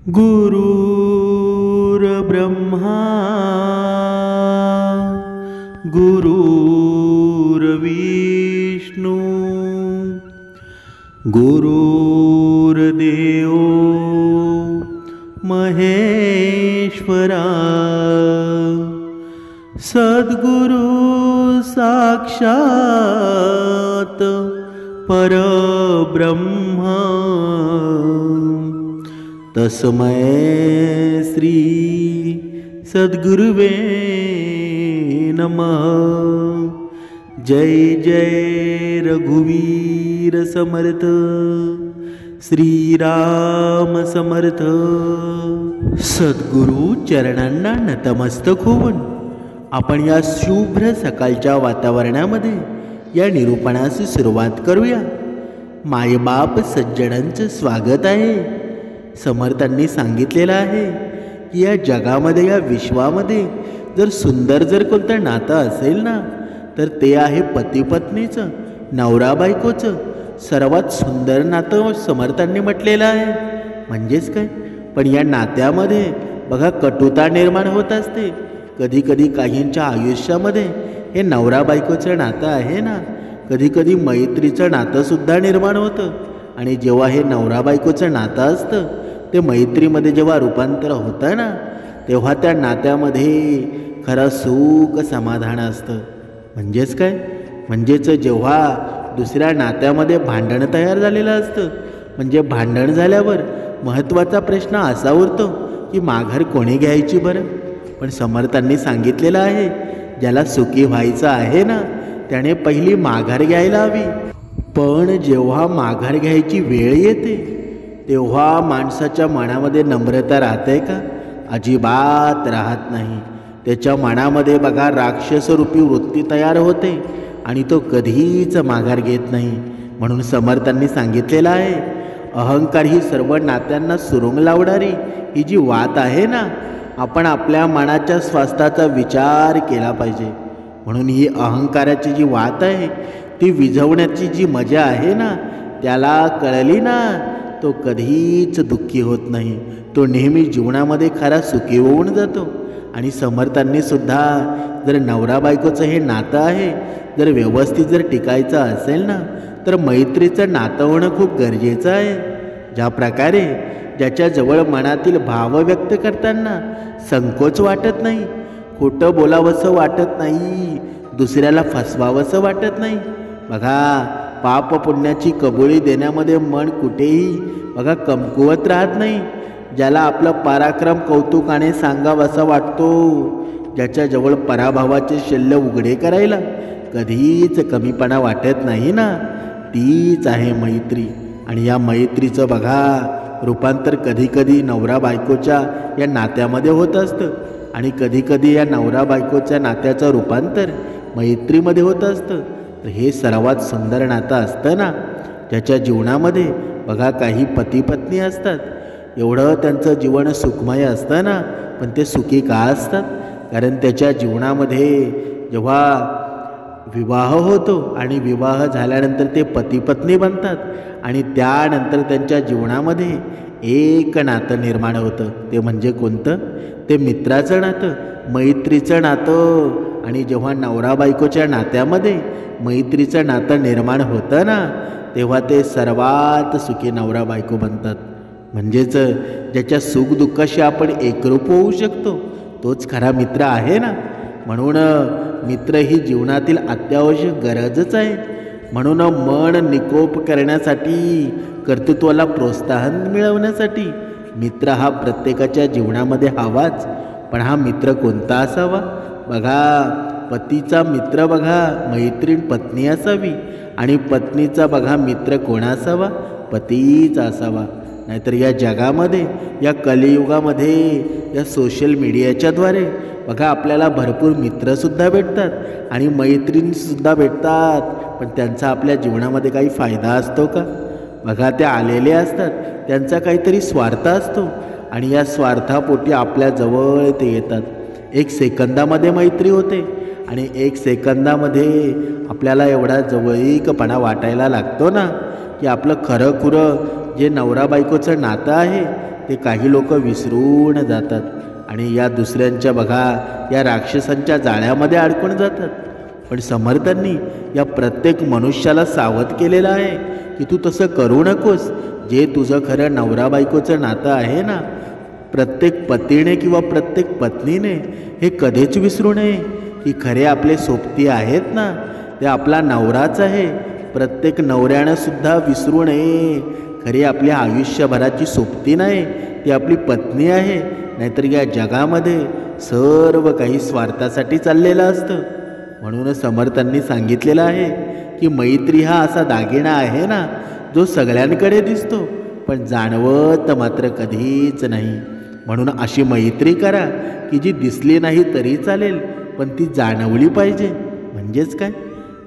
गुरुर्ब्रह्मा गुरुर्विष्णू गुरुर्देव महेश्वरा सद्गुरु साक्षात परब्रह्म तस्मै श्री सद्गुरुवे नमः। जय जय रघुवीर समर्थ श्रीराम समर्थ। सद्गुरु चरणांना नतमस्तक होऊन आपण या शुभ्र सकाळच्या वातावरणामध्ये या निरूपणाची सुरुवात करूया। मायबाप सज्जनांचं स्वागत आहे। समर्थांनी सांगितलेलं आहे की या जगामध्ये या विश्वामध्ये जर सुंदर कोणतं नातं असेल ना तर ते आहे पती पत्नीचं, नवरा बायकोचं सर्वात सुंदर नातं समर्थांनी म्हटलेलं आहे। म्हणजेच काय, पण या नात्यामध्ये बघा कटुता निर्माण होत असते। कधी कधी काहींच्या आयुष्यामध्ये हे नवरा बायकोचं नातं आहे ना, कधी कधी मैत्रीचं नातं सुद्धा निर्माण होतं। आणि जेव्हा हे नवरा बायकोचं नातं असतं ते मैत्रीमध्ये जेव्हा रूपांतर होतं ना तेव्हा त्या नात्यामध्ये खरं सुख समाधान असतं। म्हणजेच काय, म्हणजेच जेव्हा दुसऱ्या नात्यामध्ये भांडण तयार झालेलं असतं, म्हणजे भांडण झाल्यावर महत्त्वाचा प्रश्न असा उरतो की माघार कोणी घ्यायची बरं। पण समर्थांनी सांगितलेलं आहे ज्याला सुखी व्हायचं आहे ना त्याने पहिली माघार घ्यायला हवी। पण जेव्हा माघार घ्यायची वेळ येते तेव्हा माणसाच्या मनामध्ये नम्रता राहते का? अजिबात राहत नाही। त्याच्या मनामध्ये बघा राक्षसरूपी वृत्ती तयार होते आणि तो कधीच माघार घेत नाही। म्हणून समर्थांनी सांगितलेलं आहे अहंकार ही सर्व नात्यांना सुरुंग लावणारी ही जी वात आहे ना, आपण आपल्या मनाच्या स्वास्थ्याचा विचार केला पाहिजे। म्हणून ही अहंकाराची जी वात आहे ती विझवण्याची जी मजा आहे ना त्याला कळली ना तो कधीच दुःखी होत नाही, तो नेहमी जीवनामध्ये खरा सुखी होऊन जातो। आणि समर्थांनी सुद्धा जर नवरा बायकोचं हे नातं आहे जर व्यवस्थित जर टिकायचं असेल ना तर मैत्रीचं नातं होणं खूप गरजेचं आहे। ज्या प्रकारे ज्याच्याजवळ मनातील भाव व्यक्त करताना संकोच वाटत नाही, खोटं बोलावंसं वाटत नाही, दुसऱ्याला फसवावंसं वाटत नाही। बघा पाप पुण्याची कबुली देण्यामध्ये मन कुठेही बघा कमकुवत राहत नाही। ज्याला आपलं पराक्रम कौतुकाने सांगावंसं वाटतो, ज्याच्याजवळ पराभवाचे शल्य उघडे करायला कधीच कमीपणा वाटत नाही ना, तीच आहे मैत्री। आणि या मैत्रीचं बघा रूपांतर कधीकधी नवरा बायकोच्या या नात्यामध्ये होत असतं आणि कधीकधी या नवरा बायकोच्या नात्याचं रूपांतर मैत्रीमध्ये होत असतं। तर हे सर्वात सुंदर नातं असतं ना, ज्याच्या जीवनामध्ये बघा काही पती पत्नी असतात, एवढं त्यांचं जीवन सुखमय असतं ना, पण ते सुखी का असतात? कारण त्याच्या जीवनामध्ये जेव्हा विवाह होतो आणि विवाह झाल्यानंतर ते पती पत्नी बनतात आणि त्यानंतर त्यांच्या जीवनामध्ये एक नातं निर्माण होतं। ते म्हणजे कोणतं? ते मित्राचं नातं, मैत्रीचं नातं। आणि जेव्हा नवरा बायकोच्या नात्यामध्ये मैत्रीचं नातं निर्माण होतं ना तेव्हा ते सर्वात सुखी नवरा बायको बनतात। म्हणजेच ज्याच्या सुखदुःखाशी आपण एकरूप होऊ शकतो तोच खरा मित्र आहे ना। म्हणून मित्र ही जीवनातील अत्यावश्यक गरजच आहे। म्हणून मन निकोप करण्यासाठी, कर्तृत्वाला प्रोत्साहन मिळवण्यासाठी मित्र हा प्रत्येकाच्या जीवनामध्ये हवाच। पण हा मित्र कोणता असावा? बघा पतीचा मित्र बघा मैत्रीण पत्नी असावी आणि पत्नीचा बघा मित्र कोण असावा? पतीच असावा। नाहीतर या जगामध्ये या कलियुगामध्ये या सोशल मीडियाच्याद्वारे बघा आपल्याला भरपूर मित्रसुद्धा भेटतात आणि मैत्रिणीसुद्धा भेटतात, पण त्यांचा आपल्या जीवनामध्ये काही फायदा असतो का? बघा त्या आलेले असतात, त्यांचा काहीतरी स्वार्थ असतो आणि या स्वार्थापोटी आपल्याजवळ ते येतात। एक सेकंदामध्ये मैत्री होते आणि एक सेकंदामध्ये आपल्याला एवढा जवळीकपणा वाटायला लागतो ना की आपलं खरं खुरं जे नवरा बायकोचं नातं आहे ते काही लोक विसरून जातात आणि या दुसऱ्यांच्या बघा या राक्षसांच्या जाळ्यामध्ये अडकून जातात. पण समर्थांनी या प्रत्येक मनुष्याला सावध केलेलं आहे की तू तसं करू नकोस. जे तुझं खरं नवरा बायकोचं नातं आहे ना, प्रत्येक पतीने किंवा प्रत्येक पत्नीने हे कधीच विसरू नये की खरे आपले सोबती आहेत ना ते आपला नवराच आहे. प्रत्येक नवऱ्यानं सुद्धा विसरू नये खरी आपल्या आयुष्यभराची सोबती नाही, ती आपली पत्नी आहे. नाहीतर या जगामध्ये सर्व काही स्वार्थासाठी चाललेलं असतं. म्हणून समर्थांनी सांगितलेलं आहे की मैत्री हा असा दागिना आहे ना जो सगळ्यांकडे दिसतो पण जाणवत मात्र कधीच नाही. म्हणून अशी मैत्री करा की जी दिसली नाही तरी चालेल पण ती जाणवली पाहिजे. म्हणजेच काय,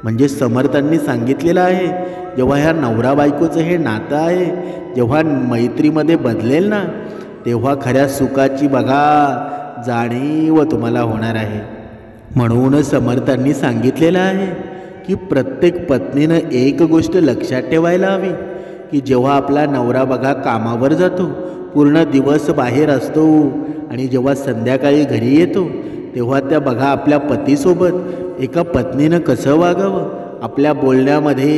म्हणजे समर्थांनी सांगितलेलं आहे जेव्हा ह्या नवरा बायकोचं हे नातं आहे जेव्हा मैत्रीमध्ये बदलेल ना तेव्हा खऱ्या सुखाची बघा जाणीव तुम्हाला होणार आहे. म्हणून समर्थांनी सांगितलेलं आहे की प्रत्येक पत्नीनं एक गोष्ट लक्षात ठेवायला हवी की जेव्हा आपला नवरा बघा कामावर जातो, पूर्ण दिवस बाहेर असतो आणि जेव्हा संध्याकाळी घरी येतो तेव्हा त्या बघा आपल्या पतीसोबत एका पत्नीनं कसं वागावं. आपल्या बोलण्यामध्ये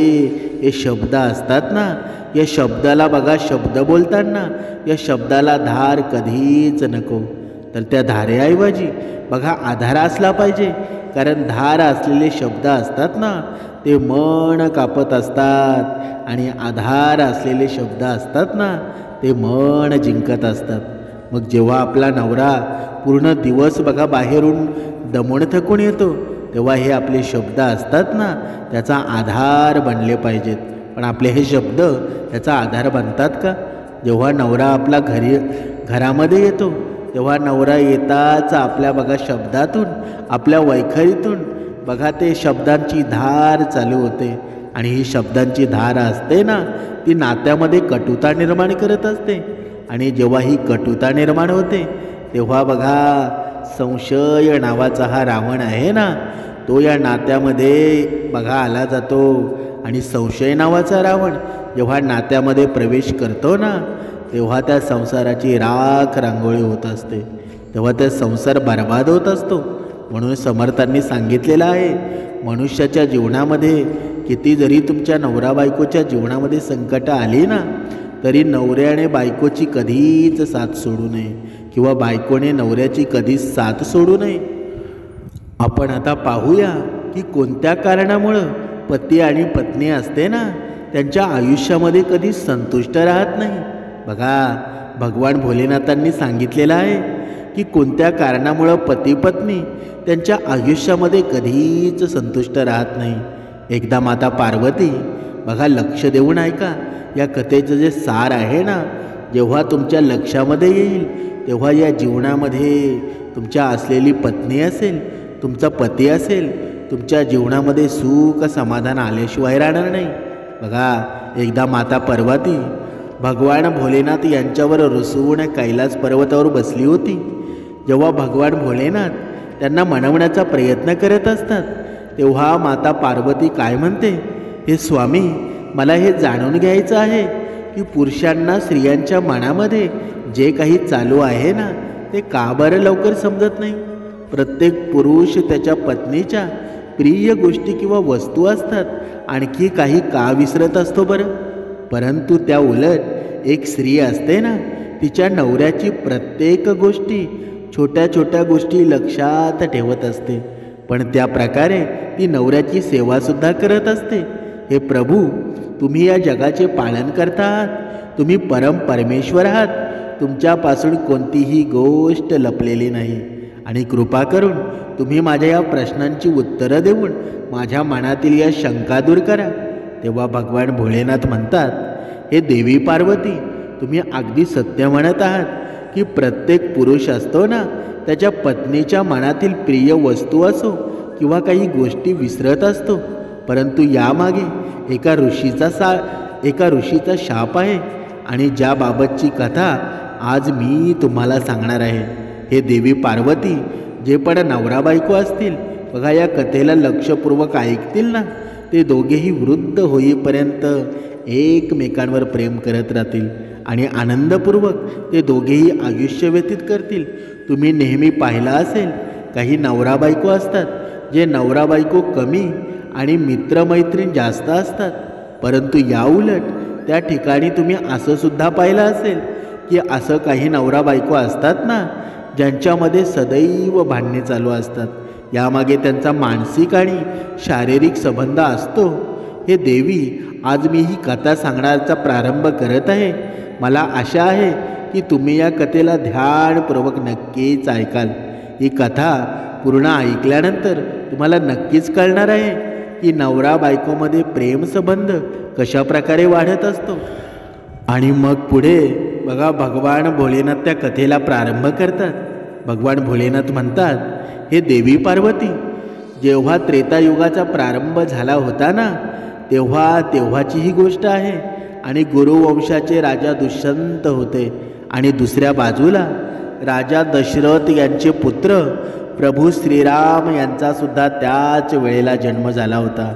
हे शब्द असतात ना, या शब्दाला बघा शब्द बोलताना या शब्दाला धार कधीच नको, तर त्या धारेऐवजी बघा आधार असला पाहिजे. कारण धार असलेले शब्द असतात ना ते मन कापत असतात आणि आधार असलेले शब्द असतात ना ते मन जिंकत असतात. मग जेव्हा आपला नवरा पूर्ण दिवस बघा बाहेरून दमून थकून येतो तेव्हा हे आपले शब्द असतात ना त्याचा आधार बनले पाहिजेत. पण आपले हे शब्द त्याचा आधार बनतात का? जेव्हा नवरा आपला घरामध्ये येतो तेव्हा नवरा येताच आपल्या बघा शब्दातून आपल्या वैखरीतून बघा ते शब्दांची धार चालू होते आणि ही शब्दांची धार असते ना ती नात्यामध्ये कटुता निर्माण करत असते. आणि जेव्हा ही कटुता निर्माण होते तेव्हा बघा संशय नावाचा हा रावण आहे ना तो या नात्यामध्ये बघा आला जातो. आणि संशय नावाचा रावण जेव्हा नात्यामध्ये प्रवेश करतो ना तेव्हा त्या संसाराची राख रांगोळी होत असते, तेव्हा त्या संसार बर्बाद होत असतो. म्हणून समर्थांनी सांगितलेलं आहे मनुष्याच्या जीवनामध्ये किती जरी तुमच्या नवरा बायकोच्या जीवनामध्ये संकट आली ना तरी नवऱ्याने बायकोची कधीच साथ सोडू नये किंवा बायकोने नवऱ्याची कधीच साथ सोडू नये. आपण आता पाहूया की कोणत्या कारणामुळं पती आणि पत्नी असते ना त्यांच्या आयुष्यामध्ये कधीच संतुष्ट राहत नाही. बघा भगवान भोलेनाथांनी सांगितलेलं आहे की कोणत्या कारणामुळं पती पत्नी त्यांच्या आयुष्यामध्ये कधीच संतुष्ट राहत नाही. एकदा माता पार्वती बघा लक्ष देऊन ऐका, या कथेचं जे सार आहे ना जेव्हा तुमच्या लक्षामध्ये येईल तेव्हा या जीवनामध्ये तुमच्या असलेली पत्नी असेल, तुमचा पती असेल, तुमच्या जीवनामध्ये सुख समाधान आल्याशिवाय राहणार नाही. बघा एकदा माता पार्वती भगवान भोलेनाथ यांच्यावर रुसून कैलास पर्वतावर बसली होती. जेव्हा भगवान भोलेनाथ त्यांना मनवण्याचा प्रयत्न करत असतात तेव्हा माता पार्वती काय म्हणते, हे स्वामी मला हे जाणून घ्यायचं आहे की पुरुषांना स्त्रियांच्या मनामध्ये जे काही चालू आहे ना ते का बरं लवकर समजत नाही. प्रत्येक पुरुष त्याच्या पत्नीच्या प्रिय गोष्टी किंवा वस्तू असतात आणखी काही का विसरत असतो बरं. परंतु त्या उलट एक स्त्री असते ना तिच्या नवऱ्याची प्रत्येक गोष्टी छोट्या छोट्या गोष्टी लक्षात ठेवत असते, पण त्या प्रकारे ती नवऱ्याची सेवासुद्धा करत असते. हे प्रभू तुम्ही या जगाचे पालन करता आहात, तुम्ही परमेश्वर आहात, तुमच्यापासून कोणतीही गोष्ट लपलेली नाही आणि कृपा करून तुम्ही माझ्या या प्रश्नांची उत्तरं देऊन माझ्या मनातील या शंका दूर करा. तेव्हा भगवान भोलेनाथ म्हणतात, हे देवी पार्वती तुम्ही अगदी सत्य म्हणत आहात की प्रत्येक पुरुष असतो ना त्याच्या पत्नीच्या मनातील प्रिय वस्तू असो किंवा काही गोष्टी विसरत असतो, परंतु यामागे एका ऋषीचा शाप आहे आणि ज्याबाबतची कथा आज मी तुम्हाला सांगणार आहे. हे देवी पार्वती जे पण नवरा बायको असतील बघा या कथेला लक्षपूर्वक ऐकतील ना ते दोघेही वृद्ध होईपर्यंत एकमेकांवर प्रेम करत राहतील आणि आनंदपूर्वक ते दोघेही आयुष्य व्यतीत करतील. तुम्ही नेहमी पाहिलं असेल, काही नवरा बायको असतात जे नवरा बायको कमी आणि मित्रमैत्रीण जास्त असतात. परंतु याउलट त्या ठिकाणी तुम्ही असं सुद्धा पाहिलं असेल की असं काही नवरा बायको असतात ना, ज्यांच्यामध्ये सदैव भांडणे चालू असतात. यामागे त्यांचा मानसिक आणि शारीरिक संबंध असतो. हे देवी, आज मी ही कथा सांगण्याचा प्रारंभ करत आहे. मला आशा आहे की तुम्ही या कथेला ध्यानपूर्वक नक्कीच ऐकाल. ही कथा पूर्ण ऐकल्यानंतर तुम्हाला नक्कीच कळणार आहे की नवरा बायकोमध्ये प्रेमसंबंध कशा प्रकारे वाढत असतो. आणि मग पुढे बघा, भगवान भोलेनाथ त्या कथेला प्रारंभ करतात. भगवान भोलेनाथ म्हणतात, हे देवी पार्वती, जेव्हा त्रेतायुगाचा प्रारंभ झाला होता ना, तेव्हाची ही गोष्ट आहे. आणि गुरुवंशाचे राजा दुष्यंत होते आणि दुसऱ्या बाजूला राजा दशरथ यांचे पुत्र प्रभू श्रीराम यांचा सुद्धा त्याच वेळेला जन्म झाला होता.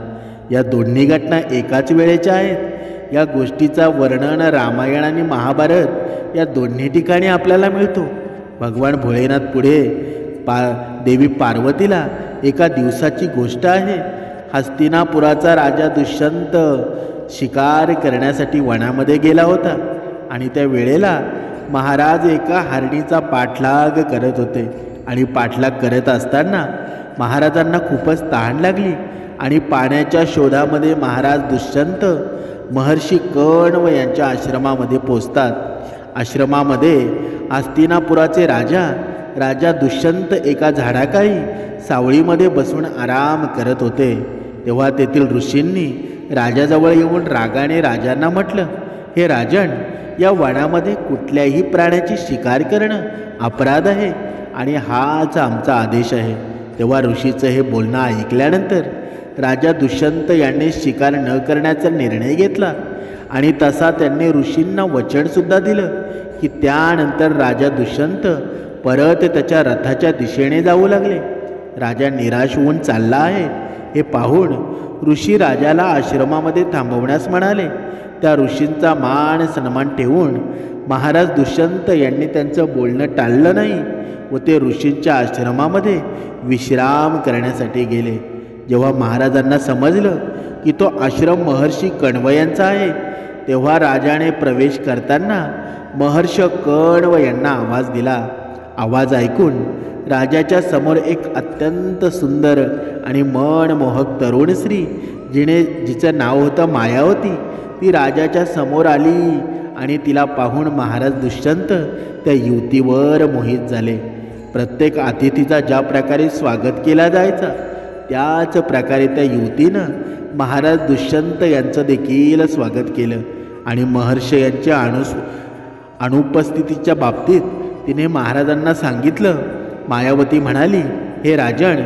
या दोन्ही घटना एकाच वेळेच्या आहेत. या गोष्टीचा वर्णन रामायण आणि महाभारत या दोन्ही ठिकाणी आपल्याला मिळतो. भगवान भोलेनाथ पुढे देवी पार्वतीला एका दिवसाची गोष्ट आहे. हस्तिनापुराचा राजा दुष्यंत शिकार करण्यासाठी वनामध्ये गेला होता आणि त्या वेळेला महाराज एका हरणीचा पाठलाग करत होते. आणि पाठलाग करत असताना महाराजांना खूपच तहान लागली आणि पाण्याच्या शोधामध्ये महाराज दुष्यंत महर्षी कण्व यांच्या आश्रमामध्ये पोचतात. आश्रमामध्ये हस्तिनापुराचे राजा दुष्यंत एका झाडाखाली सावळीमध्ये बसून आराम करत होते. तेव्हा तेथील ऋषींनी राजाजवळ येऊन रागाने राजांना म्हटलं, हे राजन, या वनामध्ये कुठल्याही प्राण्याची शिकार करणं अपराध आहे आणि हाच आमचा आदेश आहे. तेव्हा ऋषीचं हे बोलणं ऐकल्यानंतर राजा दुष्यंत यांनी शिकार न करण्याचा निर्णय घेतला आणि तसा त्यांनी ऋषींना वचनसुद्धा दिलं की त्यानंतर राजा दुष्यंत परत त्याच्या रथाच्या दिशेने जाऊ लागले. राजा निराश होऊन चालला आहे हे पाहून ऋषी राजाला आश्रमामध्ये थांबवण्यास म्हणाले. त्या ऋषींचा मान सन्मान ठेवून महाराज दुष्यंत यांनी त्यांचं बोलणं टाळलं नाही व ते ऋषींच्या आश्रमामध्ये विश्राम करण्यासाठी गेले. जेव्हा महाराजांना समजलं की तो आश्रम महर्षी कण्व यांचा आहे, तेव्हा राजाने प्रवेश करताना महर्षी कण्व यांना आवाज दिला. आवाज ऐकून राजाच्या समोर एक अत्यंत सुंदर आणि मनमोहक तरुण स्त्री, जिचं नाव होतं मायावती, ती राजाच्या समोर आली आणि तिला पाहून महाराज दुष्यंत त्या युवतीवर मोहित झाले. प्रत्येक अतिथीचा ज्या प्रकारे स्वागत केला जायचा त्याच प्रकारे त्या युवतीनं महाराज दुष्यंत यांचं देखील स्वागत केलं. आणि महर्षी यांच्या अनुपस्थितीच्या बाबतीत तिने महाराजांना सांगितलं. मायावती म्हणाली, हे राजन,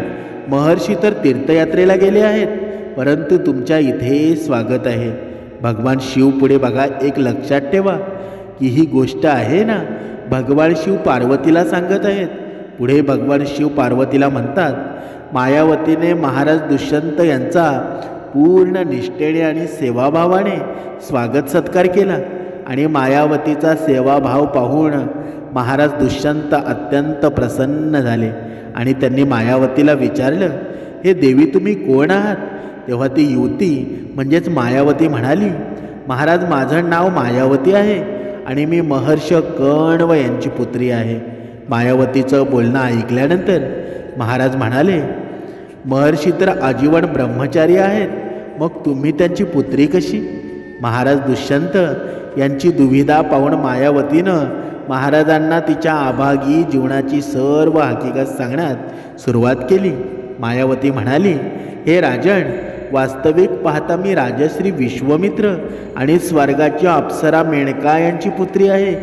महर्षी तर तीर्थयात्रेला गेले आहेत, परंतु तुमच्या इथे स्वागत आहे. भगवान शिव पुढे बघा, एक लक्षात ठेवा की ही गोष्ट आहे ना, भगवान शिव पार्वतीला सांगत आहेत. पुढे भगवान शिव पार्वतीला म्हणतात, मायावतीने महाराज दुष्यंत यांचा पूर्ण निष्ठेने आणि सेवाभावाने स्वागत सत्कार केला आणि मायावतीचा सेवाभाव पाहून महाराज दुष्यंत अत्यंत प्रसन्न झाले आणि त्यांनी मायावतीला विचारलं, हे देवी, तुम्ही कोण आहात? तेव्हा ती युवती म्हणजेच मायावती म्हणाली, महाराज, माझं नाव मायावती आहे आणि मी महर्षी कण्व यांची पुत्री आहे. मायावतीचं बोलणं ऐकल्यानंतर महाराज म्हणाले, महर्षी तर आजीवन ब्रह्मचारी आहेत, मग तुम्ही त्यांची पुत्री कशी? महाराज दुष्यंत यांची दुविधा पाहून मायावतीनं महाराजांना तिच्या अभागी जीवनाची सर्व हकीकत सांगण्यात सुरुवात केली. मायावती म्हणाली, हे राजन, वास्तविक पाहता मी राजश्री विश्वामित्र आणि स्वर्गाची अप्सरा मेनका यांची पुत्री आहे.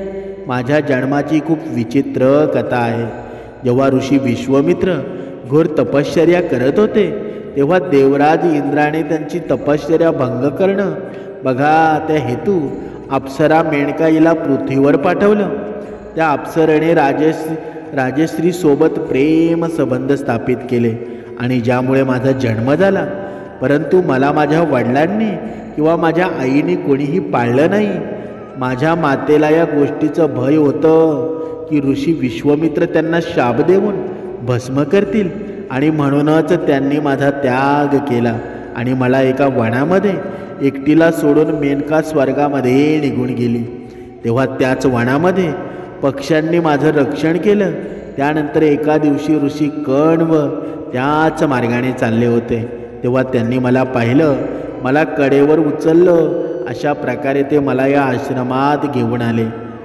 माझ्या जन्माची खूप विचित्र कथा आहे. जेव्हा ऋषी विश्वामित्र घोर तपश्चर्या करत होते, तेव्हा देवराज इंद्राने त्यांची तपश्चर्या भंग करणं बघा त्या हेतू अप्सरा मेनका हिला पृथ्वीवर पाठवलं. त्या अप्सरेने राजश्री सोबत प्रेम संबंध स्थापित केले आणि ज्यामुळे माझा जन्म झाला. परंतु मला माझ्या वडिलांनी किंवा माझ्या आईने कोणीही पाळलं नाही. माझ्या मातेला या गोष्टीचं भय होतं की ऋषी विश्वामित्र त्यांना शाप देऊन भस्म करतील, आणि म्हणूनच त्यांनी माझा त्याग केला आणि मला एका वनामध्ये एकटीला सोडून मेनका स्वर्गामध्ये निघून गेली. तेव्हा त्याच वनामध्ये पक्ष्यांनी माझं रक्षण केलं. त्यानंतर एका दिवशी ऋषी कण्व त्याच मार्गाने चालले होते. तेव्हा त्यांनी मला पाहिलं, मला कडेवर उचललं. अशा प्रकारे ते मला या आश्रमात घेऊन आले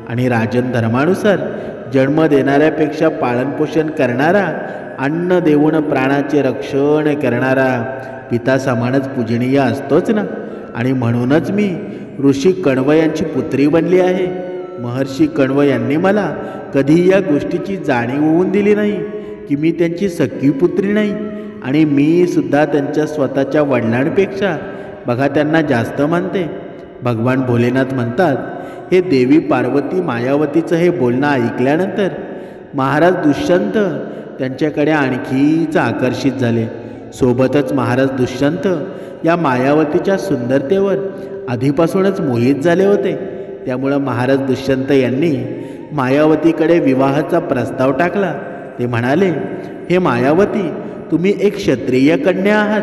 आणि राजन धर्मानुसार जन्म देणाऱ्यापेक्षा पालनपोषण करणारा, अन्न देऊन प्राणाचे रक्षण करणारा पिता समानच पूजनीय असतोच ना. आणि म्हणूनच मी ऋषी कण्व यांची पुत्री बनली आहे. महर्षी कण्व यांनी मला कधी या गोष्टीची जाणीव होऊन दिली नाही की मी त्यांची सख्खी पुत्री नाही, आणि मी सुद्धा त्यांच्या स्वतःच्या वडिलांपेक्षा बघा त्यांना जास्त मानते. भगवान भोलेनाथ म्हणतात, हे देवी पार्वती मायावतीचं हे बोलणं ऐकल्यानंतर महाराज दुष्यंत त्यांच्याकडे आणखीच आकर्षित झाले. सोबतच महाराज दुष्यंत या मायावतीच्या सुंदरतेवर आधीपासूनच मोहित झाले होते. त्यामुळं महाराज दुष्यंत यांनी मायावतीकडे विवाहाचा प्रस्ताव टाकला. ते म्हणाले, हे मायावती, तुम्ही एक क्षत्रिय कन्या आहात.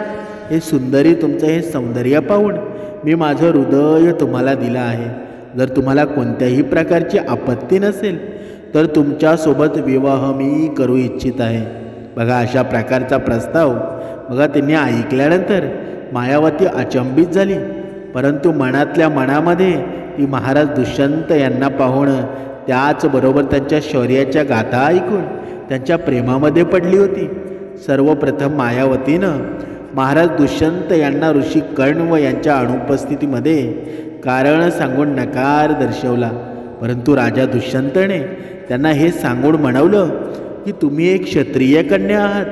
हे सुंदरी तुमचं हे सौंदर्य पाहून मी माझं हृदय तुम्हाला दिलं आहे. जर तुम्हाला कोणत्याही प्रकारची आपत्ती नसेल तर तुमच्यासोबत विवाह मी करू इच्छित आहे. बघा अशा प्रकारचा प्रस्ताव बघा त्यांनी ऐकल्यानंतर मायावती अचंबित झाली, परंतु मनातल्या मनामध्ये ती महाराज दुष्यंत यांना पाहून त्याचबरोबर त्यांच्या शौर्याच्या गाथा ऐकून त्यांच्या प्रेमामध्ये पडली होती. सर्वप्रथम मायावतीनं महाराज दुष्यंत यांना ऋषी कण्व यांच्या अनुपस्थितीमध्ये कारण सांगून नकार दर्शवला. परंतु राजा दुष्यंतने त्यांना हे सांगून म्हणवलं की तुम्ही एक क्षत्रिय कन्या आहात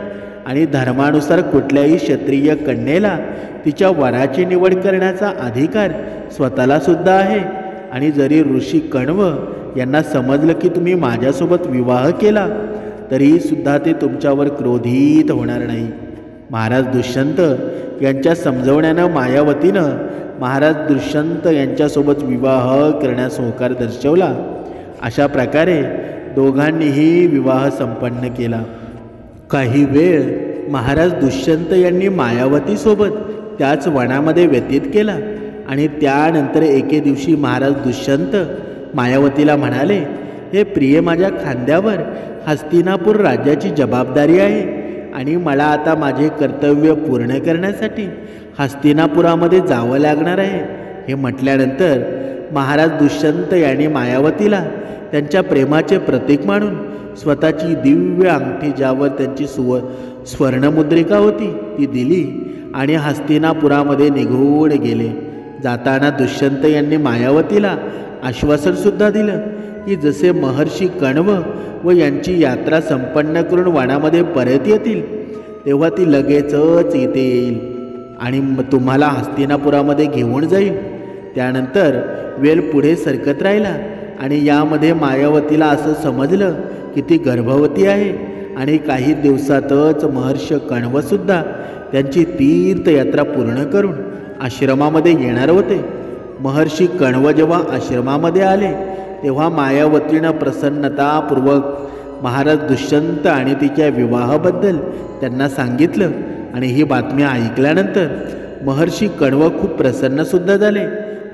आणि धर्मानुसार कुठल्याही क्षत्रिय कन्येला तिच्या वराची निवड करण्याचा अधिकार स्वतःला सुद्धा आहे. आणि जरी ऋषी कण्व यांना समजलं की तुम्ही माझ्यासोबत विवाह केला तरीही सुद्धा ते तुमच्यावर क्रोधित होणार नाही. महाराज दुष्यंत यांच्या समजवण्यानं मायावतीनं महाराज दुष्यंत यांच्यासोबत विवाह करण्यास होकार दर्शवला. अशा प्रकारे दोघांनीही विवाह संपन्न केला. काही वेळ महाराज दुष्यंत यांनी मायावतीसोबत त्याच वनामध्ये व्यतीत केला आणि त्यानंतर एके दिवशी महाराज दुष्यंत मायावतीला म्हणाले, हे प्रिय, माझ्या खांद्यावर हस्तिनापूर राज्याची जबाबदारी आहे आणि मला आता माझे कर्तव्य पूर्ण करण्यासाठी हस्तिनापुरामध्ये जावं लागणार आहे. हे म्हटल्यानंतर महाराज दुष्यंत यांनी मायावतीला त्यांच्या प्रेमाचे प्रतीक मानून स्वतःची दिव्य अंगठी, ज्यावर त्यांची स्वर्णमुद्रिका होती, ती दिली आणि हस्तिनापुरामध्ये निघून गेले. जाताना दुष्यंत यांनी मायावतीला आश्वासनसुद्धा दिलं की जसे महर्षी कण्व व यांची यात्रा संपन्न करून वनामध्ये परत येतील तेव्हा ती लगेचच इथे येईल आणि तुम्हाला हस्तिनापुरामध्ये घेऊन जाईल. त्यानंतर वेळ पुढे सरकत राहिला आणि यामध्ये मायावतीला असं समजलं की ती गर्भवती आहे आणि काही दिवसातच महर्षी कण्वसुद्धा त्यांची तीर्थयात्रा पूर्ण करून आश्रमामध्ये येणार होते. महर्षी कण्व जेव्हा आश्रमामध्ये आले तेव्हा मायावतीनं प्रसन्नतापूर्वक महाराज दुष्यंत आणि तिच्या विवाहाबद्दल त्यांना सांगितलं आणि ही बातमी ऐकल्यानंतर महर्षी कण्व खूप प्रसन्नसुद्धा झाले.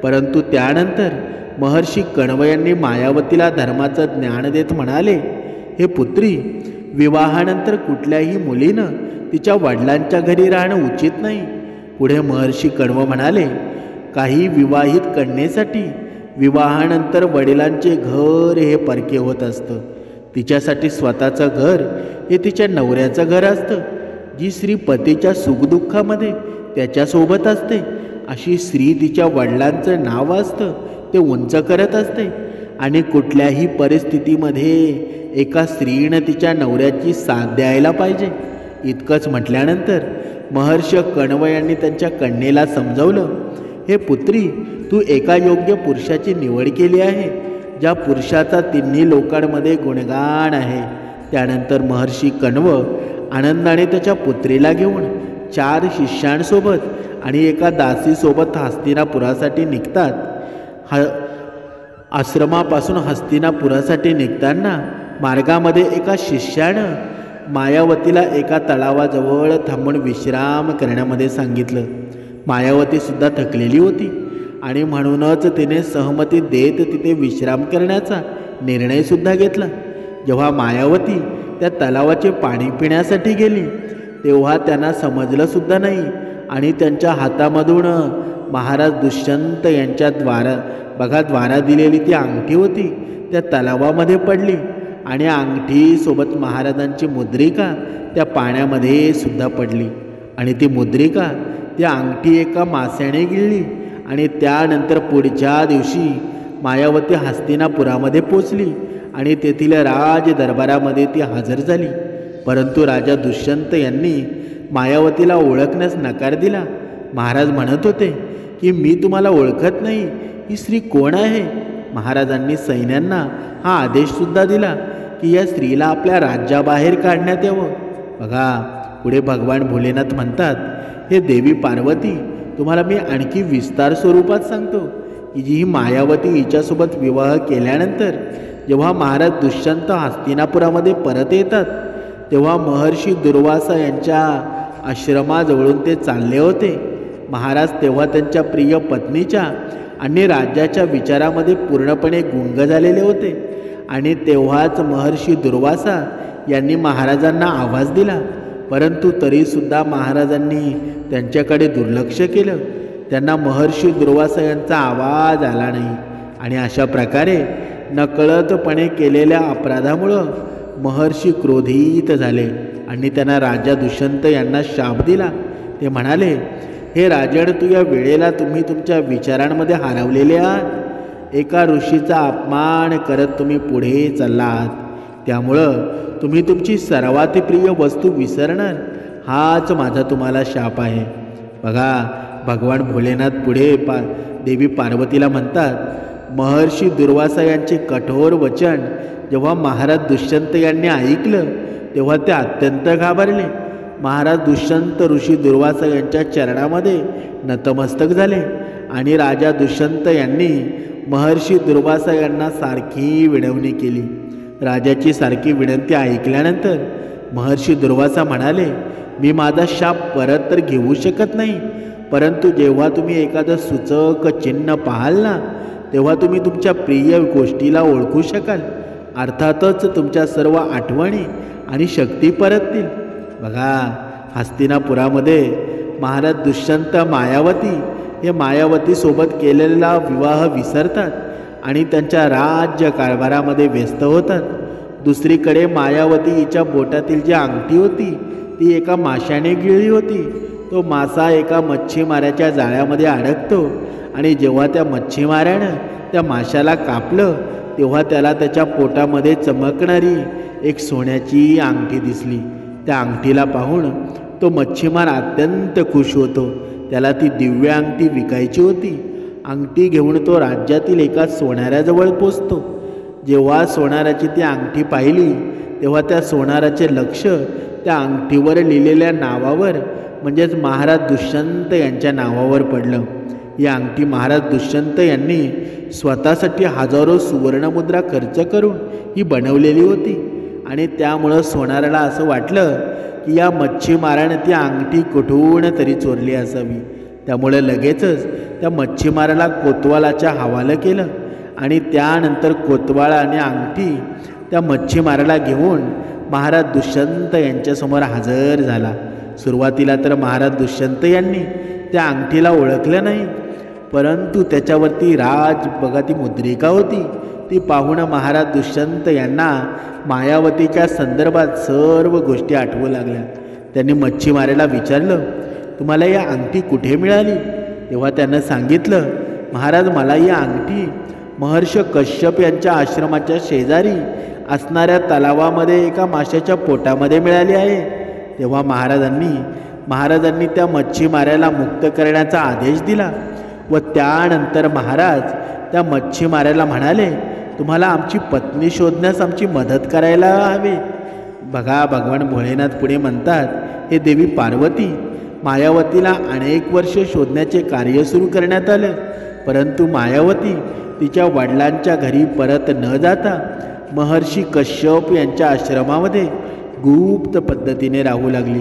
परंतु त्यानंतर महर्षी कण्व यांनी मायावतीला धर्माचं ज्ञान देत म्हणाले, हे पुत्री, विवाहानंतर कुठल्याही मुलीनं तिच्या वडिलांच्या घरी राहणं उचित नाही. पुढे महर्षी कण्व म्हणाले, काही विवाहित कन्येसाठी विवाहानंतर वडिलांचे घर हे परके होत असतं. तिच्यासाठी स्वतःचं घर हे तिच्या नवऱ्याचं घर असतं. जी स्त्री पतीच्या सुखदुःखामध्ये त्याच्यासोबत असते अशी स्त्री तिच्या वडिलांचं नाव असतं ते उंच करत असते आणि कुठल्याही परिस्थितीमध्ये एका स्त्रीनं तिच्या नवऱ्याची साथ द्यायला पाहिजे. इतकंच म्हटल्यानंतर महर्षी कण्व यांनी त्यांच्या कन्येला समजावलं, हे पुत्री, तू एका योग्य पुरुषाची निवड केली आहे, ज्या पुरुषाचा तिन्ही लोकांमध्ये गुणगान आहे. त्यानंतर महर्षी कण्व आनंदाने त्याच्या पुत्रीला घेऊन 4 शिष्यांसोबत आणि एका दासीसोबत हस्तिनापुरासाठी निघतात. आश्रमापासून हस्तिनापुरासाठी निघताना मार्गामध्ये एका शिष्यानं मायावतीला एका तलावाजवळ थांबून विश्राम करण्यामध्ये सांगितलं. मायावतीसुद्धा थकलेली होती आणि म्हणूनच तिने सहमती देत तिथे विश्राम करण्याचा निर्णयसुद्धा घेतला. जेव्हा मायावती त्या तलावाचे पाणी पिण्यासाठी गेली तेव्हा त्यांना समजलंसुद्धा नाही आणि त्यांच्या हातामधून महाराज दुष्यंत यांच्या द्वारा दिलेली ती अंगठी होती त्या तलावामध्ये पडली आणि अंगठीसोबत महाराजांची मुद्रिका त्या पाण्यामध्ये सुद्धा पडली आणि ती मुद्रिका ती अंगठी एका मास्याने गिळली आणि त्यानंतर पुढच्या दिवशी मायावती हस्तिनापुरामध्ये पोचली आणि तेथील राज दरबारामध्ये ती हजर झाली. परंतु राजा दुष्यंत यांनी मायावतीला ओळखण्यास नकार दिला. महाराज म्हणत होते की मी तुम्हाला ओळखत नाही, ही स्त्री कोण आहे? महाराजांनी सैन्यांना हा आदेशसुद्धा दिला की या स्त्रीला आपल्या राज्याबाहेर काढण्यात यावं. बघा पुढे भगवान भोलेनाथ म्हणतात, हे देवी पार्वती तुम्हाला मी आणखी विस्तार स्वरूपात सांगतो की जी ही मायावती हिच्यासोबत विवाह केल्यानंतर जेव्हा महाराज दुष्यंत हस्तिनापुरामध्ये परत येतात तेव्हा महर्षी दुर्वासा यांच्या आश्रमाजवळून ते चालले होते. महाराज तेव्हा त्यांच्या प्रिय पत्नीच्या आणि राज्याच्या विचारामध्ये पूर्णपणे गुंग झालेले होते आणि तेव्हाच महर्षी दुर्वासा यांनी महाराजांना आवाज दिला. परंतु तरीसुद्धा महाराजांनी त्यांच्याकडे दुर्लक्ष केलं. त्यांना महर्षी दुर्वासा यांचा आवाज आला नाही आणि अशा प्रकारे नकळतपणे केलेल्या अपराधामुळं महर्षी क्रोधित झाले आणि त्यांना राजा दुष्यंत यांना शाप दिला. ते म्हणाले, हे राजन, तू या वेळेला तुम्ही तुमच्या विचारांमध्ये हरवलेले आहात. एका ऋषीचा अपमान करत तुम्ही पुढे चालला आहात, त्यामुळं तुम्ही तुमची सर्वात प्रिय वस्तू विसरणार. हाच माझा तुम्हाला शाप आहे. बघा भगवान भोलेनाथ पुढे देवी पार्वतीला म्हणतात, महर्षी दुर्वासा यांचे कठोर वचन जेव्हा महाराज दुष्यंत यांनी ऐकलं तेव्हा ते अत्यंत घाबरले. महाराज दुष्यंत ऋषी दुर्वासा यांच्या चरणामध्ये नतमस्तक झाले आणि राजा दुष्यंत यांनी महर्षी दुर्वासा यांना सारखी विनवणी केली. राजाची सारखी विनंती ऐकल्यानंतर महर्षी दुर्वासा म्हणाले, मी माझा शाप परत तर घेऊ शकत नाही, परंतु जेव्हा तुम्ही एखादं सूचक चिन्ह पाहाल ना तेव्हा तुम्ही तुमच्या प्रिय गोष्टीला ओळखू शकाल. अर्थातच तुमच्या सर्व आठवणी आणि शक्ती परततील. बघा हस्तिनापुरामध्ये महाराज दुष्यंत मायावती हे मायावतीसोबत केलेला विवाह विसरतात आणि त्यांच्या राज्य कारभारामध्ये व्यस्त होतात. दुसरीकडे मायावती हिच्या बोटातील जी अंगठी होती ती एका माशाने गिळली होती. तो मासा एका मच्छीमाराच्या जाळ्यामध्ये अडकतो आणि जेव्हा त्या मच्छीमारानं त्या माशाला कापलं तेव्हा त्याला त्याच्या पोटामध्ये चमकणारी एक सोन्याची अंगठी दिसली. त्या अंगठीला पाहून तो मच्छीमार अत्यंत खुश होतो. त्याला ती दिव्य अंगठी विकायची होती. अंगठी घेऊन तो राज्यातील एका सोनाराजवळ पोचतो. जेव्हा सोनाराची ती अंगठी पाहिली तेव्हा त्या सोनाराचे लक्ष त्या अंगठीवर लिहिलेल्या नावावर म्हणजेच महाराज दुष्यंत यांच्या नावावर पडलं. ही अंगठी महाराज दुष्यंत यांनी स्वतःसाठी हजारो सुवर्णमुद्रा खर्च करून ही बनवलेली होती आणि त्यामुळं सोनाराला असं वाटलं की या मच्छीमाराने ती अंगठी कुठून तरी चोरली असावी. त्यामुळे लगेचच त्या मच्छीमाराला कोतवालाच्या हवालं केलं आणि त्यानंतर कोतवालाने अंगठी त्या मच्छीमाराला घेऊन महाराज दुष्यंत यांच्यासमोर हजर झाला. सुरुवातीला तर महाराज दुष्यंत यांनी त्या अंगठीला ओळखलं नाही, परंतु त्याच्यावरती बघा ती मुद्रिका होती. ती पाहून महाराज दुष्यंत यांना मायावतीच्या संदर्भात सर्व गोष्टी आठवू लागल्या. त्यांनी मच्छीमाराला विचारलं, तुम्हाला या अंगठी कुठे मिळाली? तेव्हा त्यानं सांगितलं, महाराज मला ही अंगठी महर्षी कश्यप यांच्या आश्रमाच्या शेजारी असणाऱ्या तलावामध्ये एका माशाच्या पोटामध्ये मिळाली आहे. तेव्हा महाराजांनी त्या मच्छीमाराला मुक्त करण्याचा आदेश दिला व त्यानंतर महाराज त्या मच्छीमाराला म्हणाले, तुम्हाला आमची पत्नी शोधण्यास आमची मदत करायला हवे. बघा भगवान भोलेनाथ पुढे म्हणतात, हे देवी पार्वती, मायावतीला अनेक वर्षे शोधण्याचे कार्य सुरू करण्यात आलं, परंतु मायावती तिच्या वडिलांच्या घरी परत न जाता महर्षी कश्यप यांच्या आश्रमामध्ये गुप्त पद्धतीने राहू लागली.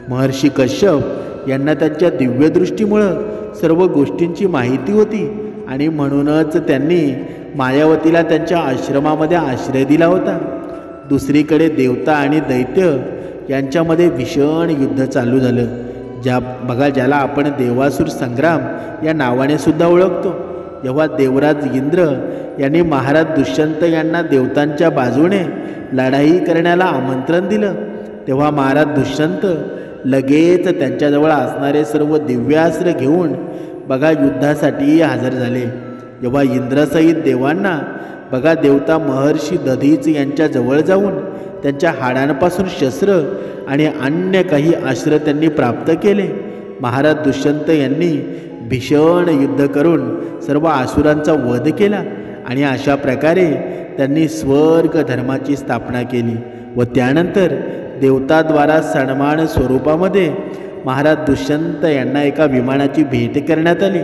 महर्षी कश्यप यांना त्यांच्या दिव्यदृष्टीमुळं सर्व गोष्टींची माहिती होती आणि म्हणूनच त्यांनी मायावतीला त्यांच्या आश्रमामध्ये आश्रय दिला होता. दुसरीकडे देवता आणि दैत्य यांच्यामध्ये भीषण युद्ध चालू झालं. ज्याला आपण देवासुर संग्राम या नावाने सुद्धा ओळखतो. जेव्हा देवराज इंद्र यांनी महाराज दुष्यंत यांना देवतांच्या बाजूने लढाई करण्याला आमंत्रण दिलं, तेव्हा महाराज दुष्यंत लगेच त्यांच्याजवळ असणारे सर्व दिव्यास्त्र घेऊन युद्धासाठी हजर झाले. जेव्हा इंद्रसहित देवांना देवता महर्षी दधीच यांच्या जवळ जाऊन त्यांच्या हाडांपासून शस्त्र आणि अन्य काही अस्त्र त्यांनी प्राप्त केले. महाराज दुष्यंत यांनी भीषण युद्ध करून सर्व आसुरांचा वध केला आणि अशा प्रकारे त्यांनी स्वर्ग धर्माची स्थापना केली. व त्यानंतर देवताद्वारा सन्मान स्वरूपामध्ये महाराज दुष्यंत यांना एका विमानाची भेट करण्यात आली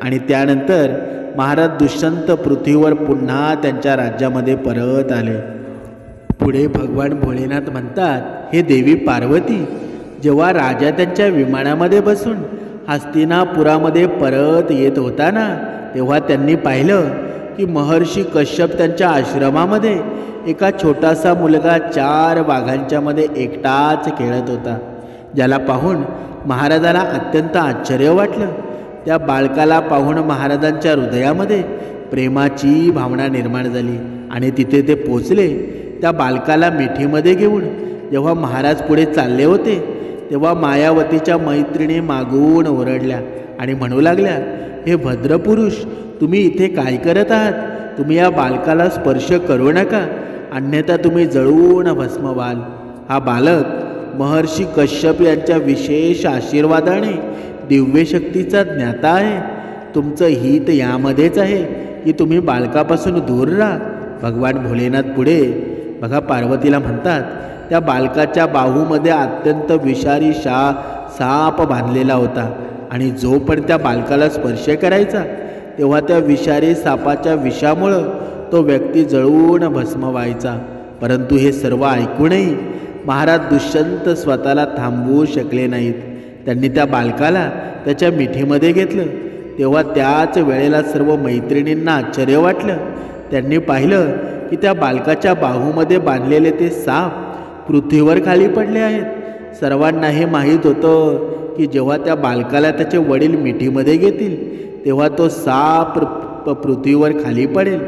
आणि त्यानंतर महाराज दुष्यंत पृथ्वीवर पुन्हा त्यांच्या राज्यामध्ये परत आले. पुढे भगवान भोलेनाथ म्हणतात, हे देवी पार्वती, जेव्हा राजा त्यांच्या विमानामध्ये बसून हस्तिनापुरामध्ये परत येत होता ना, तेव्हा त्यांनी पाहिलं की महर्षी कश्यप त्यांच्या आश्रमामध्ये एका छोटासा मुलगा 4 वाघांच्या मध्ये एकटाच खेळत होता. ज्याला पाहून महाराजाला अत्यंत आश्चर्य वाटलं. त्या बालकाला पाहून महाराजांच्या हृदयामध्ये प्रेमाची भावना निर्माण झाली आणि तिथे ते पोचले. त्या बालकाला मिठीमध्ये घेऊन जेव्हा महाराज पुढे चालले होते, तेव्हा मायावतीच्या मैत्रिणी मागून ओरडल्या आणि म्हणू लागल्या, हे भद्रपुरुष, तुम्ही इथे काय करत आहात? तुम्ही या बालकाला स्पर्श करू नका, अन्यथा तुम्ही जळून भस्म व्हाल. हा बालक महर्षी कश्यप यांच्या विशेष आशीर्वादाने दिव्यशक्तीचा ज्ञाता आहे. तुमचं हित यामध्येच आहे की तुम्ही बालकापासून दूर राहा. भगवान भोलेनाथ पुढे पार्वतीला म्हणतात, त्या बालकाच्या बाहूमध्ये अत्यंत विषारी साप बांधलेला होता आणि जो पण त्या बालकाला स्पर्श करायचा तेव्हा त्या विषारी सापाच्या विषामुळं तो व्यक्ती जळून भस्म व्हायचा. परंतु हे सर्व ऐकूनही महाराज दुष्यंत स्वतःला थांबवू शकले नाहीत. त्यांनी त्या बालकाला त्याच्या मिठीमध्ये घेतलं. तेव्हा त्याच वेळेला सर्व मैत्रिणींना आश्चर्य वाटलं. त्यांनी पाहिलं की त्या बालकाच्या बाहूमध्ये बांधलेले ते साप पृथ्वीवर खाली पडले आहेत. सर्वांना हे माहीत होतं की जेव्हा त्या बालकाला त्याचे वडील मिठीमध्ये घेतील तेव्हा तो साप पृथ्वीवर खाली पडेल.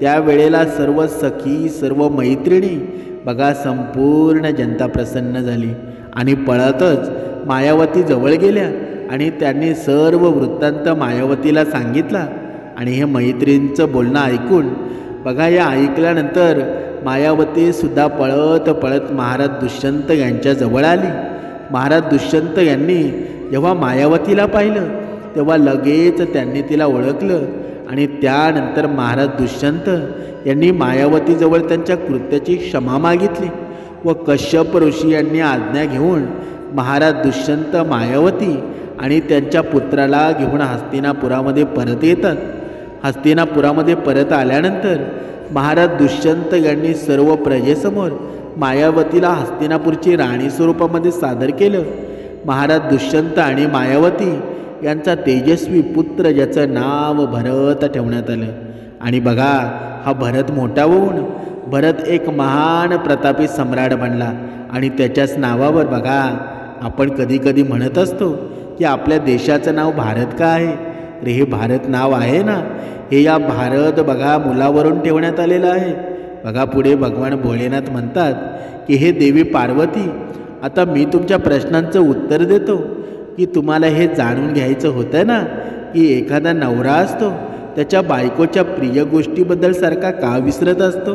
त्यावेळेला सर्व सखी, सर्व मैत्रिणी संपूर्ण जनता प्रसन्न झाली आणि पळतच मायावती जवळ गेल्या आणि त्यांनी सर्व वृत्तांत मायावतीला सांगितला. आणि हे मैत्रिणींचं बोलणं ऐकून या ऐकल्यानंतर मायावती सुद्धा पळत पळत महाराज दुष्यंत यांच्या जवळ आली. महाराज दुष्यंत यांनी जेव्हा मायावतीला पाहिलं तेव्हा लगेच त्यांनी तिला ओळखलं आणि त्यानंतर महाराज दुष्यंत यांनी मायावतीजवळ त्यांच्या कृत्याची क्षमा मागितली व कश्यप ऋषी यांनी आज्ञा घेऊन महाराज दुष्यंत मायावती आणि त्यांच्या पुत्राला घेऊन हस्तिनापुरामध्ये परत येतात. हस्तिनापुरामध्ये परत आल्यानंतर महाराज दुष्यंत यांनी सर्व प्रजेसमोर मायावतीला हस्तिनापूरची राणी स्वरूपामध्ये सादर केलं. महाराज दुष्यंत आणि मायावती यांचा तेजस्वी पुत्र ज्याचं नाव भरत ठेवण्यात आलं. आणि हा भरत मोठा होऊन भरत एक महान प्रतापी सम्राट बनला आणि त्याच्याच नावावर आपण कधी कधी म्हणत असतो की आपल्या देशाचं नाव भारत का आहे रे? हे भारत नाव आहे ना, हे या भारत मुलावरून ठेवण्यात आलेलं आहे. पुढे भगवान भोलेनाथ म्हणतात की हे देवी पार्वती, आता मी तुमच्या प्रश्नांचं उत्तर देतो की तुम्हाला हे जाणून घ्यायचं होतं ना की एखादा नवरा असतो त्याच्या बायकोच्या प्रिय गोष्टीबद्दल सारखा का विसरत असतो?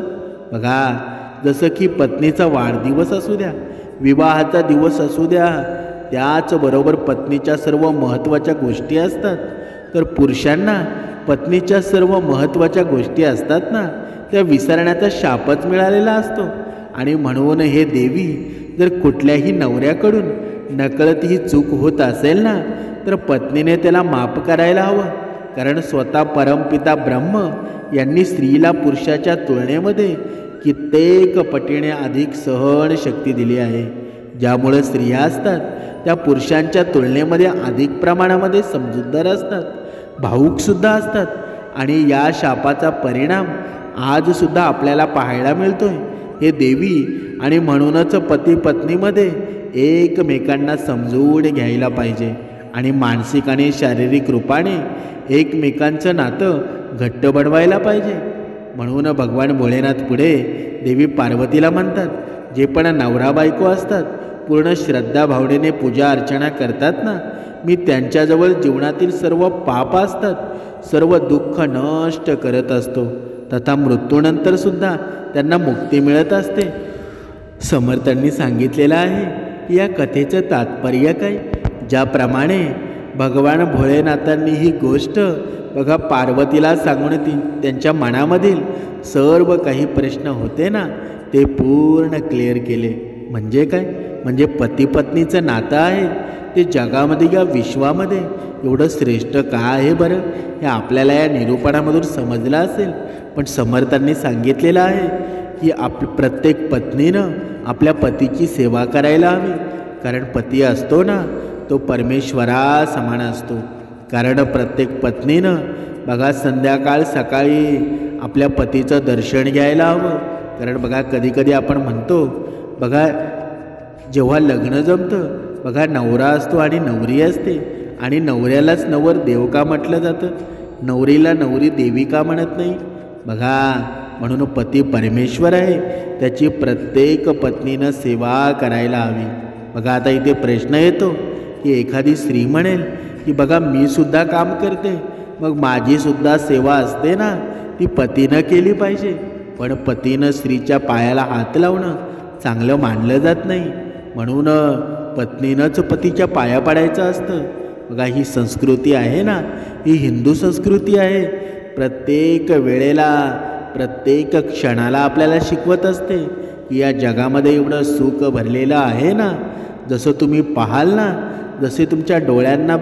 जसं की पत्नीचा वाढदिवस असू द्या, विवाहाचा दिवस असू द्या, त्याचबरोबर पत्नीच्या सर्व महत्त्वाच्या गोष्टी असतात. तर पुरुषांना पत्नीच्या सर्व महत्त्वाच्या गोष्टी असतात ना, त्या विसरण्याचा शापच मिळालेला असतो. आणि म्हणून हे देवी, जर कुठल्याही नवऱ्याकडून नकळत ही चूक होत असेल ना, तर पत्नीने त्याला माफ करायला हवं. कारण स्वतः परमपिता ब्रह्म यांनी स्त्रीला पुरुषाच्या तुलनेमध्ये कित्येक पटीने अधिक सहन शक्ती दिली आहे. ज्यामुळे स्त्रिया असतात त्या पुरुषांच्या तुलनेमध्ये अधिक प्रमाणामध्ये समजूतदार असतात, भावूकसुद्धा असतात. आणि या शापाचा परिणाम आजसुद्धा आपल्याला पाहायला मिळतोय. हे देवी आणि म्हणूनच पती पत्नीमध्ये एकमेकांना समजून घ्यायला पाहिजे आणि मानसिक आणि शारीरिक रूपाने एकमेकांचं नातं घट्ट बनवायला पाहिजे. म्हणून भगवान भोलेनाथ पुढे देवी पार्वतीला म्हणतात, जे पण नवरा बायको असतात पूर्ण श्रद्धा भावनेने पूजा अर्चना करतात ना, मी त्यांच्याजवळ जीवनातील सर्व पाप असतात सर्व दुःख नष्ट करत असतो, तथा मृत्यूनंतर सुद्धा त्यांना मुक्ती मिळत असते. समर्थांनी सांगितलेलं आहे की या कथेचं तात्पर्य काय. ज्याप्रमाणे भगवान भोलेनाथांनी ही गोष्ट बघा पार्वतीला सांगून त्यांच्या मनामधील सर्व काही प्रश्न होते ना ते पूर्ण क्लिअर केले. म्हणजे काय, म्हणजे पती पत्नीचं नातं आहे ते जगामध्ये या विश्वामध्ये एवढं श्रेष्ठ का आहे बरं, हे आपल्याला या निरूपणामधून समजलं असेल. पण समर्थांनी सांगितलेलं आहे की प्रत्येक पत्नीनं आपल्या पतीची सेवा करायला हवी. कारण पती असतो ना तो परमेश्वरा समान असतो. कारण प्रत्येक पत्नीनं बघा संध्याकाळ सकाळी आपल्या पतीचं दर्शन घ्यायला हवं. कारण बघा कधीकधी आपण म्हणतो बघा जेव्हा लग्न जमतं बघा नवरा असतो आणि नवरी असते आणि नवऱ्यालाच नवर देव का म्हटलं जातं, नवरीला नवरी देवी का म्हणत नाही. बघा म्हणून पती परमेश्वर आहे, त्याची प्रत्येक पत्नीनं सेवा करायला हवी. बघा आता इथे प्रश्न येतो की एखादी स्त्री म्हणेल की बघा मी सुद्धा काम करते, मग माझी सुद्धा सेवा असते ना, ती पतीनं केली पाहिजे. पण पतीनं स्त्रीच्या पायाला हात लावणं चांगलं मानलं जात नाही. म्हणून पत्नीनंच पतीच्या पाया पडायचं असतं. बघा ही संस्कृती आहे ना, ही हिंदू संस्कृती आहे. प्रत्येक वेळेला प्रत्येक क्षणाला आपल्याला शिकवत असते की या जगामध्ये एवढं सुख भरलेलं आहे ना, जसं तुम्ही पाहाल ना, जसे तुमच्या डोळ्यांना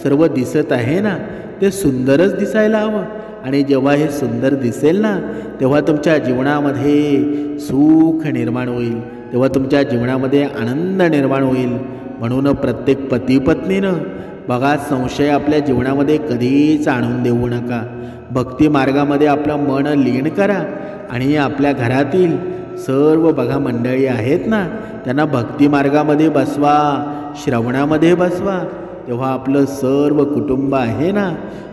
सर्व दिसत आहे ना ते सुंदरच दिसायला हवं. आणि जेव्हा हे सुंदर दिसेल ना तेव्हा तुमच्या जीवनामध्ये सुख निर्माण होईल, तेव्हा तुमच्या जीवनामध्ये आनंद निर्माण होईल. म्हणून प्रत्येक पती पत्नीनं बघा संशय आपल्या जीवनामध्ये कधीच आणून देऊ नका. भक्ती मार्गामध्ये आपलं मन लीन करा आणि आपल्या घरातील सर्व बघा मंडळी आहेत ना त्यांना भक्ती मार्गामध्ये बसवा, श्रवणामध्ये बसवा. तेव्हा आपलं सर्व कुटुंब आहे ना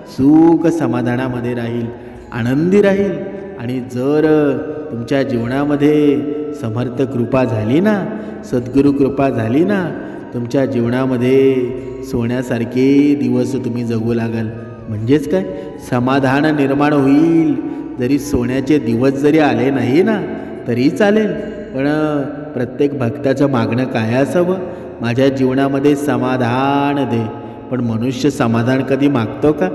सुख समाधानामध्ये राहील, आनंदी राहील. आणि जर तुमच्या जीवनामध्ये समर्थ कृपा झाली ना, सद्गुरू कृपा झाली ना, तुमच्या जीवनामध्ये सोन्यासारखे दिवस तुम्ही जगू लागाल. म्हणजेच काय समाधान निर्माण होईल. जरी सोन्याचे दिवस जरी आले नाही ना तरी चालेल, पण प्रत्येक भक्ताचं मागणं काय असावं, माझ्या जीवनामध्ये समाधान दे. पण मनुष्य समाधान कधी मागतो का,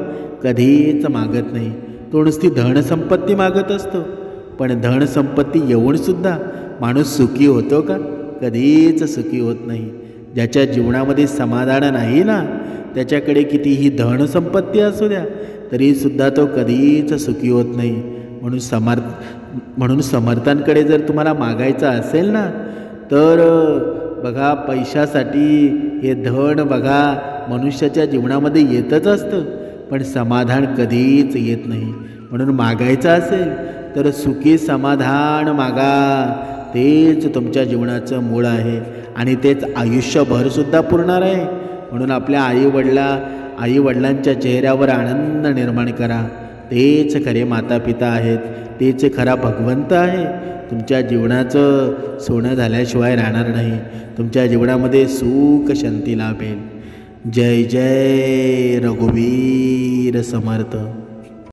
कधीच मागत नाही. तो नुसती धनसंपत्ती मागत असतो. पण धनसंपत्ती येऊनसुद्धा माणूस सुखी होतो का, कधीच सुखी होत नाही. ज्याच्या जीवनामध्ये समाधान नाही ना त्याच्याकडे कितीही धनसंपत्ती असू द्या तरीसुद्धा तो कधीच सुखी होत नाही. म्हणून समर्थांकडे जर तुम्हाला मागायचं असेल ना तर बघा पैशासाठी हे धन बघा मनुष्याच्या जीवनामध्ये येतच असतं, पण समाधान कधीच येत नाही. म्हणून मागायचं असेल तर सुखी समाधान मागा. तेच तुमच्या जीवनाचं मूळ आहे आणि तेच आयुष्यभरसुद्धा पुरणार आहे. म्हणून आपल्या आईवडिलांच्या चेहऱ्यावर आनंद निर्माण करा. तेच खरे मातापिता आहेत, तेच खरा भगवंत आहे. तुमच्या जीवनाचं सोनं झाल्याशिवाय राहणार नाही. तुमच्या जीवनामध्ये सुख शांती लाभेल. जय जय रघुवीर समर्थ.